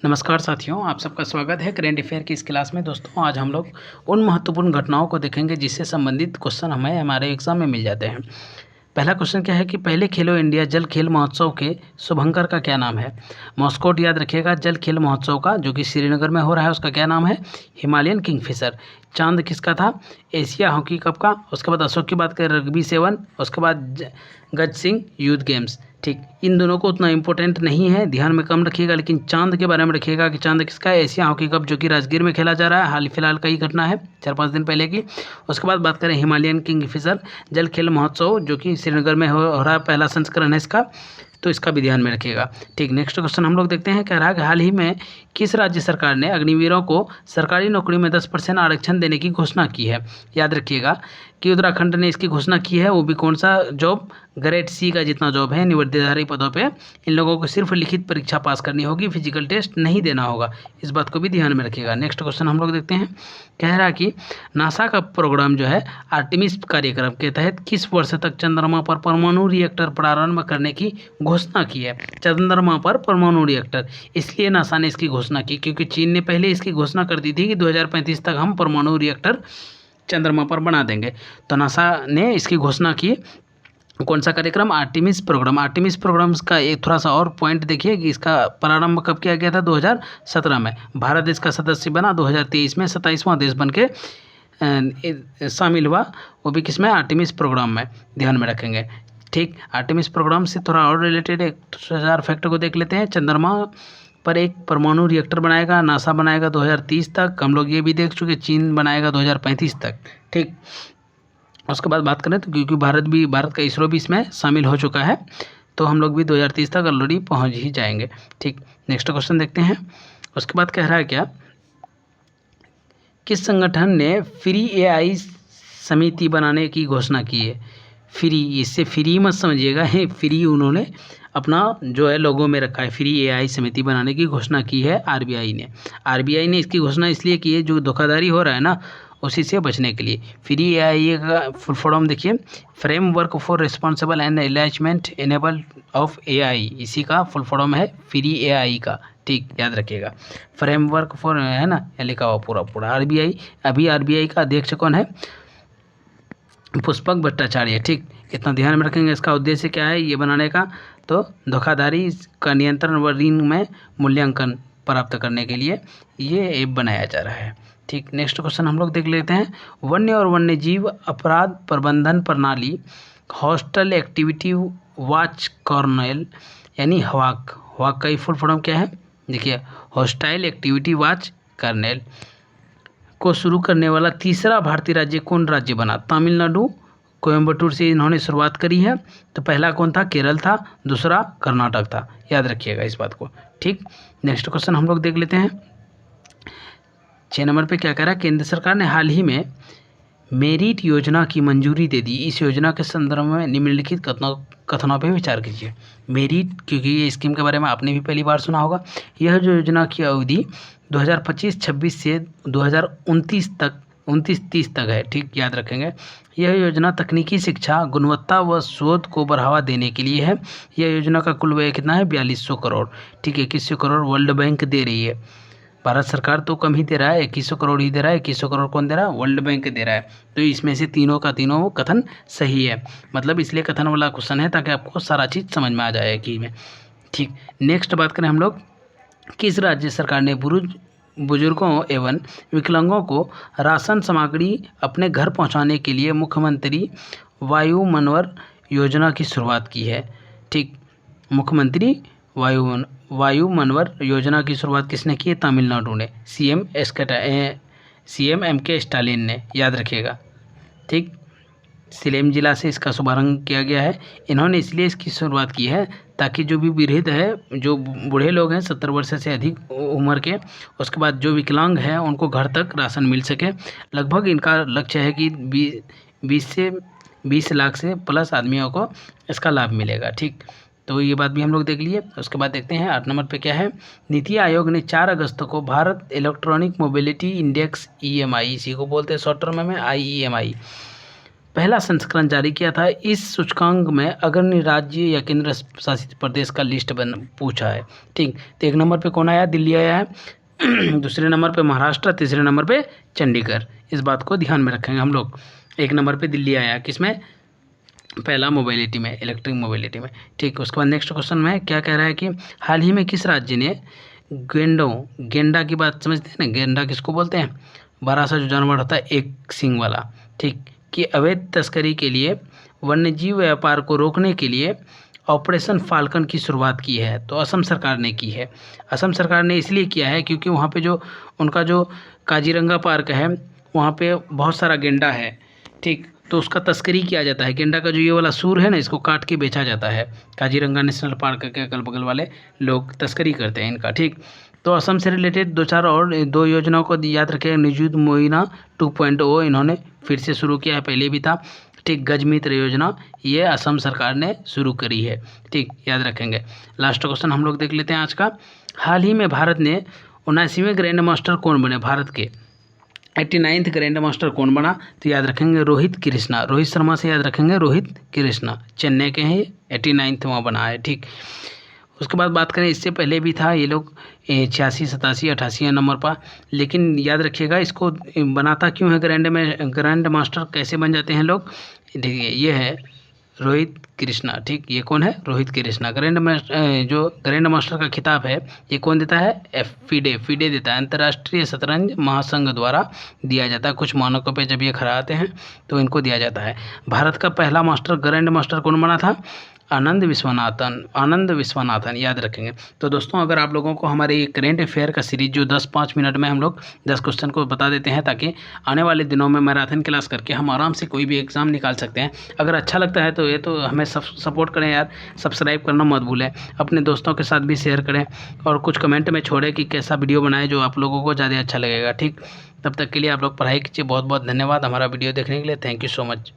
नमस्कार साथियों, आप सबका स्वागत है करेंट अफेयर की इस क्लास में। दोस्तों, आज हम लोग उन महत्वपूर्ण घटनाओं को देखेंगे जिससे संबंधित क्वेश्चन हमें हमारे एग्जाम में मिल जाते हैं। पहला क्वेश्चन क्या है कि पहले खेलो इंडिया जल खेल महोत्सव के शुभंकर का क्या नाम है। मॉस्कोट याद रखिएगा। जल खेल महोत्सव का जो कि श्रीनगर में हो रहा है उसका क्या नाम है, हिमालयन किंगफिशर। चांद किसका था, एशिया हॉकी कप का। उसके बाद अशोक की बात करें, रग्बी 7। उसके बाद गज सिंह यूथ गेम्स। ठीक, इन दोनों को उतना इंपॉर्टेंट नहीं है, ध्यान में कम रखिएगा, लेकिन चांद के बारे में रखिएगा कि चांद किसका है, एशिया हॉकी कप जो कि राजगीर में खेला जा रहा है। हाल फिलहाल का ही घटना है, 4-5 दिन पहले की। उसके बाद बात करें हिमालयन किंगफिशर जल खेल महोत्सव जो कि श्रीनगर में हो रहा है, पहला संस्करण है इसका, तो इसका भी ध्यान में रखिएगा। ठीक, नेक्स्ट क्वेश्चन हम लोग देखते हैं। कह रहा है कि हाल ही में किस राज्य सरकार ने अग्निवीरों को सरकारी नौकरी में 10% आरक्षण देने की घोषणा की है। याद रखिएगा कि उत्तराखंड ने इसकी घोषणा की है। वो भी कौन सा जॉब, ग्रेड सी का जितना जॉब है निवर्दिधारी पदों पे, इन लोगों को सिर्फ लिखित परीक्षा पास करनी होगी, फिजिकल टेस्ट नहीं देना होगा। इस बात को भी ध्यान में रखिएगा। नेक्स्ट क्वेश्चन हम लोग देखते हैं। कह रहा है कि नासा का प्रोग्राम जो है आर्टेमिस कार्यक्रम के तहत किस वर्ष तक चंद्रमा पर परमाणु रिएक्टर प्रारंभ करने की घोषणा की है। चंद्रमा पर परमाणु रिएक्टर, इसलिए नासा ने इसकी घोषणा की क्योंकि चीन ने पहले इसकी घोषणा कर दी थी कि 2035 तक हम परमाणु रिएक्टर चंद्रमा पर बना देंगे। तो नासा ने इसकी घोषणा की। कौन सा कार्यक्रम, आर्टेमिस प्रोग्राम। आर्टेमिस प्रोग्राम्स का एक थोड़ा सा और पॉइंट देखिए कि इसका प्रारंभ कब किया गया था, 2017 में। भारत इसका सदस्य बना 2023 में, 27वां देश बन के शामिल हुआ, वो भी किसमें, आर्टेमिस प्रोग्राम में, ध्यान में रखेंगे। ठीक, आर्टेमिस प्रोग्राम से थोड़ा और रिलेटेड एक 1000 फैक्टर को देख लेते हैं। चंद्रमा पर एक परमाणु रिएक्टर बनाएगा नासा, बनाएगा 2030 तक। हम लोग ये भी देख चुके, चीन बनाएगा 2035 तक। ठीक, उसके बाद बात करें तो क्योंकि भारत का इसरो भी इसमें शामिल हो चुका है, तो हम लोग भी 2030 तक ऑलरेडी पहुंच ही जाएंगे। ठीक, नेक्स्ट क्वेश्चन देखते हैं। उसके बाद कह रहा है क्या, किस संगठन ने फ्री एआई समिति बनाने की घोषणा की है। फ्री, इससे फ्री मत समझिएगा, है फ्री उन्होंने अपना जो है लोगों में रखा है। फ्री एआई समिति बनाने की घोषणा की है आरबीआई ने। आरबीआई ने इसकी घोषणा इसलिए की है, जो धोखाधड़ी हो रहा है ना उसी से बचने के लिए। फ्री एआई का फुल फॉर्म देखिए, framework for responsible and alignment enable of AI, इसी का फुल फॉर्म है फ्री एआई का। ठीक, याद रखिएगा, फ्रेमवर्क फॉर, है ना, लिखा हुआ पूरा आरबीआई। अभी आरबीआई का अध्यक्ष कौन है, पुष्पक भट्टाचार्य। ठीक, इतना ध्यान में रखेंगे। इसका उद्देश्य क्या है ये बनाने का, तो धोखाधड़ी का नियंत्रण व ऋण में मूल्यांकन प्राप्त करने के लिए ये ऐप बनाया जा रहा है। ठीक, नेक्स्ट क्वेश्चन हम लोग देख लेते हैं। वन्य और वन्य जीव अपराध प्रबंधन प्रणाली हॉस्टल एक्टिविटी वॉच कर्नेल यानी हवाक, हवाक का फुल फॉर्म क्या है, देखिए, हॉस्टाइल एक्टिविटी वॉच कर्नेल को शुरू करने वाला तीसरा भारतीय राज्य कौन राज्य बना। तमिलनाडु, कोयम्बटूर से इन्होंने शुरुआत करी है। तो पहला कौन था, केरल था, दूसरा कर्नाटक था, याद रखिएगा इस बात को। ठीक, नेक्स्ट क्वेश्चन हम लोग देख लेते हैं। 6 नंबर पे क्या कह रहा है, केंद्र सरकार ने हाल ही में मेरिट योजना की मंजूरी दे दी। इस योजना के संदर्भ में निम्नलिखित कथनों पर विचार कीजिए। मेरिट, क्योंकि ये स्कीम के बारे में आपने भी पहली बार सुना होगा। यह जो योजना की अवधि 2025-26 से 2029-30 तक है। ठीक, याद रखेंगे। यह योजना तकनीकी शिक्षा, गुणवत्ता व शोध को बढ़ावा देने के लिए है। यह योजना का कुल व्यय कितना है, 4200 करोड़। ठीक है, 2100 करोड़ वर्ल्ड बैंक दे रही है। भारत सरकार तो कम ही दे रहा है, 2100 करोड़ ही दे रहा है। 2100 करोड़ कौन दे रहा है, वर्ल्ड बैंक दे रहा है। तो इसमें से तीनों का तीनों कथन सही है, मतलब इसलिए कथन वाला क्वेश्चन है ताकि आपको सारा चीज़ समझ में आ जाए कि में। ठीक, नेक्स्ट बात करें हम लोग, किस राज्य सरकार ने बुजुर्गों एवं विकलांगों को राशन सामग्री अपने घर पहुंचाने के लिए मुख्यमंत्री वायुमनवर योजना की शुरुआत की है। ठीक, मुख्यमंत्री वायुमनवर योजना की शुरुआत किसने की है, तमिलनाडु ने, सीएम एम.के. स्टालिन ने, याद रखिएगा। ठीक, सिलेम जिला से इसका शुभारंभ किया गया है। इन्होंने इसलिए इसकी शुरुआत की है ताकि जो भी वृद्ध है, जो बूढ़े लोग हैं 70 वर्ष से अधिक उम्र के, उसके बाद जो विकलांग हैं उनको घर तक राशन मिल सके। लगभग इनका लक्ष्य है कि 20 लाख से प्लस आदमियों को इसका लाभ मिलेगा। ठीक, तो ये बात भी हम लोग देख लिए। उसके बाद देखते हैं 8 नंबर पे क्या है। नीति आयोग ने 4 अगस्त को Bharat electronic mobility index EMI, इसी को बोलते हैं शॉर्ट टर्म में IEMI, पहला संस्करण जारी किया था। इस सूचकांक में अग्रणी राज्य या केंद्र शासित प्रदेश का लिस्ट पूछा है। ठीक, तो 1 नंबर पे कौन आया? दिल्ली आया है। दूसरे नंबर पे महाराष्ट्र, तीसरे नंबर पे चंडीगढ़। इस बात को ध्यान में रखेंगे हम लोग। 1 नंबर पे दिल्ली आया, किसमें? पहला मोबिलिटी में, इलेक्ट्रिक मोबिलिटी में। ठीक, उसके बाद नेक्स्ट क्वेश्चन में क्या कह रहा है कि हाल ही में किस राज्य ने गेंडा की बात समझते हैं ना, गेंडा किसको बोलते हैं? बड़ा सा जो जानवर होता है एक सींग वाला, ठीक, कि अवैध तस्करी के लिए वन्यजीव व्यापार को रोकने के लिए ऑपरेशन फाल्कन की शुरुआत की है। तो असम सरकार ने की है। असम सरकार ने इसलिए किया है क्योंकि वहाँ पे जो उनका जो काजीरंगा पार्क है वहाँ पे बहुत सारा गेंडा है। ठीक, तो उसका तस्करी किया जाता है। गेंडा का जो ये वाला सूर है ना, इसको काट के बेचा जाता है। काजीरंगा नेशनल पार्क के अगल बगल वाले लोग तस्करी करते हैं इनका। ठीक, तो असम से रिलेटेड 2-4 और 2 योजनाओं को याद रखें। निजुत मोइना 2.0 इन्होंने फिर से शुरू किया है, पहले भी था। ठीक, गज मित्र योजना ये असम सरकार ने शुरू करी है। ठीक, याद रखेंगे। लास्ट क्वेश्चन हम लोग देख लेते हैं आज का। हाल ही में भारत ने 79वें ग्रैंड मास्टर कौन बने? भारत के 89th ग्रैंड मास्टर कौन बना? तो याद रखेंगे रोहित कृष्णा। रोहित शर्मा से याद रखेंगे, रोहित कृष्णा चेन्नई के हैं, 89th वहाँ बना है। ठीक, उसके बाद बात करें, इससे पहले भी था ये लोग 86, 87, 88 नंबर पर। लेकिन याद रखिएगा इसको बनाता क्यों है ग्रैंड मास्टर कैसे बन जाते हैं लोग? देखिए ये है रोहित कृष्णा। ठीक, ये कौन है? रोहित कृष्णा। जो ग्रैंड मास्टर का खिताब है ये कौन देता है? फीडे देता है। अंतर्राष्ट्रीय शतरंज महासंघ द्वारा दिया जाता है। कुछ मानकों पे जब ये खड़ा आते हैं तो इनको दिया जाता है। भारत का पहला ग्रैंड मास्टर कौन बना था? आनंद विश्वनाथन याद रखेंगे। तो दोस्तों, अगर आप लोगों को हमारे ये करेंट अफेयर का सीरीज जो 10-5 मिनट में हम लोग 10 क्वेश्चन को बता देते हैं ताकि आने वाले दिनों में मैराथन क्लास करके हम आराम से कोई भी एग्ज़ाम निकाल सकते हैं। अगर अच्छा लगता है तो ये तो हमें सपोर्ट करें यार, सब्सक्राइब करना मत भूलें, अपने दोस्तों के साथ भी शेयर करें और कुछ कमेंट में छोड़ें कि कैसा वीडियो बनाए जो आप लोगों को ज़्यादा अच्छा लगेगा। ठीक, तब तक के लिए आप लोग पढ़ाई कीजिए। बहुत बहुत धन्यवाद हमारा वीडियो देखने के लिए। Thank you so much.